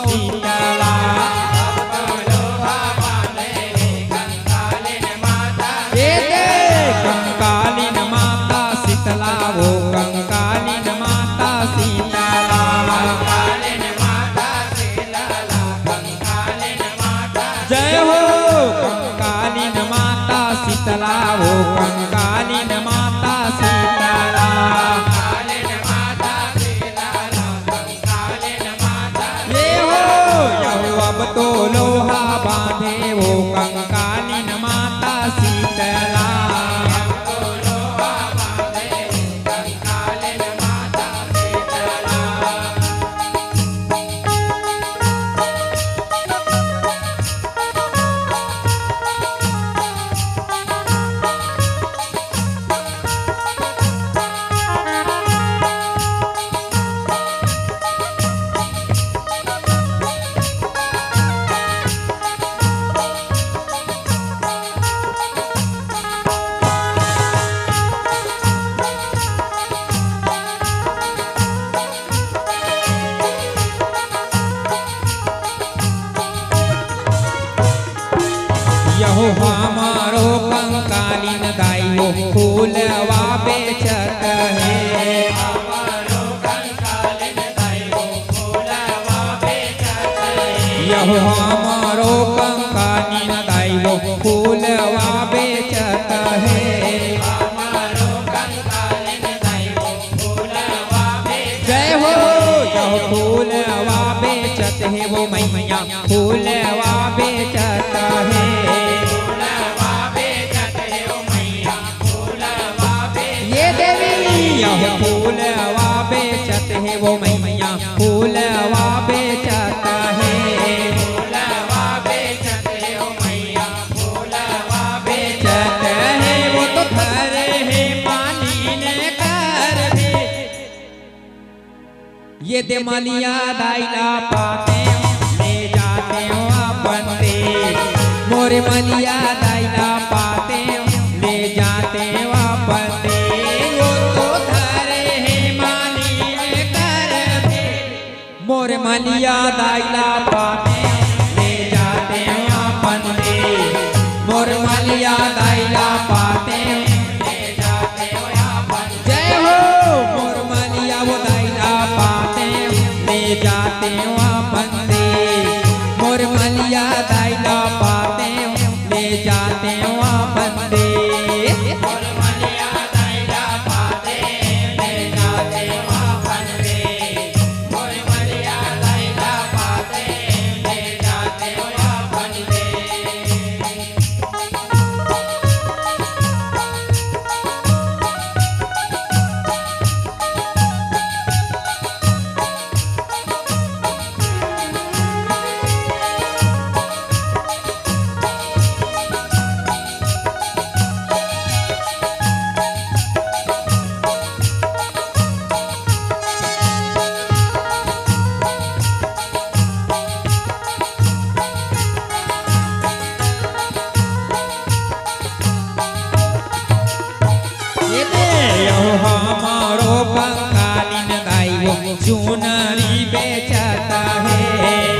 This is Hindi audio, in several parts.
शीतला ये दे कंकालीन माता शीतला वो कंकालीन माता शीतला जय हो कंकालीन माता शीतला वो कंकालीन माता शीतला ये हो अब तो लोहा बांधे वो कंकालीन माता शीतला यहो हमारो कंकालीन दाई वो फूलवा बेचत है यहो हमारो कंकालीन दाई वो फूलवा बेचत है जय हो यहो फूलवा बेचत है वो मैया फूलवा बेचत है यह फूलवा बेचत है वो मैया फूलवा बेचत है बेचत है वो तो घर है मालिन कर दे ये दे मलिया दाइला पाते ले जाते हो अपन दे मोरे मलिया दाइला पाते ले जाते हो अपन दे मोर मलिया दाइला पाते ले जाते हैं अपन दे मोर मलिया दाइला पाते ले जाते हैं अपन जय हो मोर मलिया वो दाइला पाते ले जाते हैं अपन दे मोर मलिया दाइला पाते ले जाते हैं अपन दे मोर मलिया दाइला पाते ले जाते हैं अपन दे हमारो कंकालीन दाई वो चुनरी बेचता है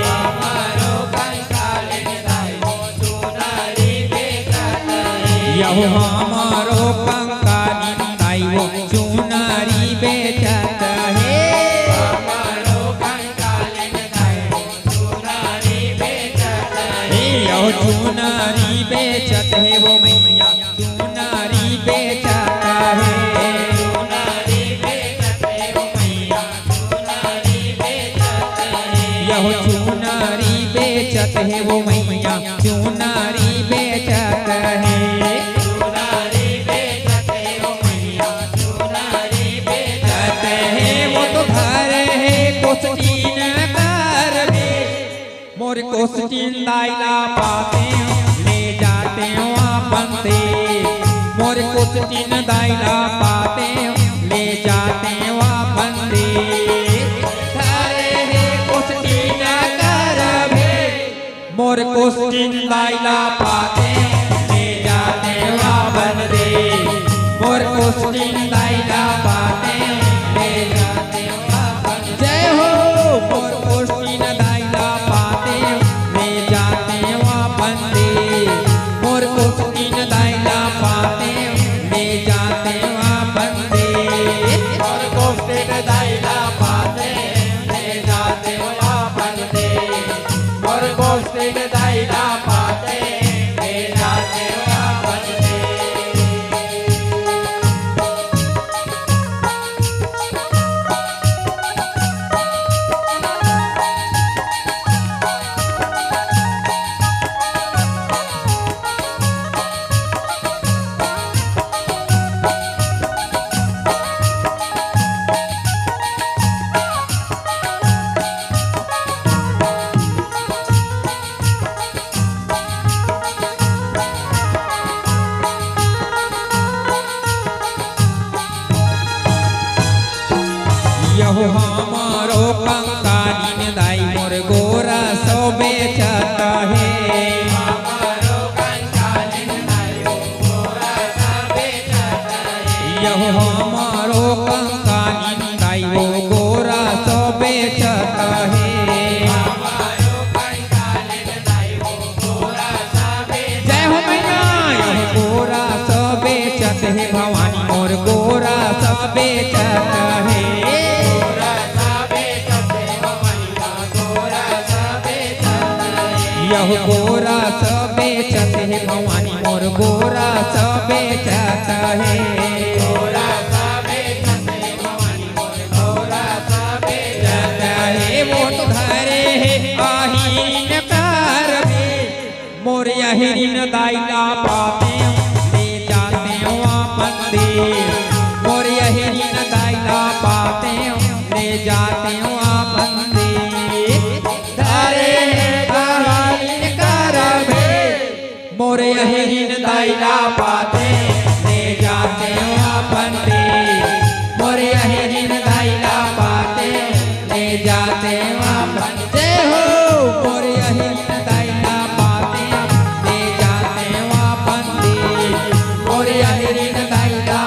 हमारो कंकालीन दाई वो चुनरी बेचता है यहो हमारो कंकालीन दाई वो चुनरी बेचता है हमारो कंकालीन दाई वो चुनरी बेचता है यहो चुनरी बेचत है वो मैया चुनरी बेचता है यहो चुनरी बेचत है वो मैया चुनरी बेचत है वो तो घर है कोसटीन कर दे मोर कोसटीन दाइला पाते ले जाते हो अपन से मोर कोसटीन दाइला पाते ले जाते हो अपन से मोर कोसटीन दाइला पाते ले जाते वाबन दे मोर कोसटीन दाइला पाते ले जाते वाबन जय हो मोर कोसटीन दाइला सो बेचत है यह हमारो कंकाली दाइयो गोरा सो बेचत है जय हो मैया यह गोरा सो बेचत है भवानी मोर गोरा सो बेचत है यह गोरा सब बेचत है भवानी मोर गोरा सब बेचत है गोरा सब बेचत है भवानी मोर गोरा सब बेचत है वो तो धरे है आहीन प्यार में मोर यहीन दाइला पाते ले जाते वहाँ मंदिर मोर यहीन दाइला पाते ले जाते वहाँ मंदिर धरे मोरे यहीन दाइला पाते ले जाते वहाँ मंदिर मोरे यहीन दाइला पाते ले जाते वहाँ मंदिर हो मोरे यहीन दाइला पाते ले जाते वहाँ मंदिर मोरे यहीन दाइला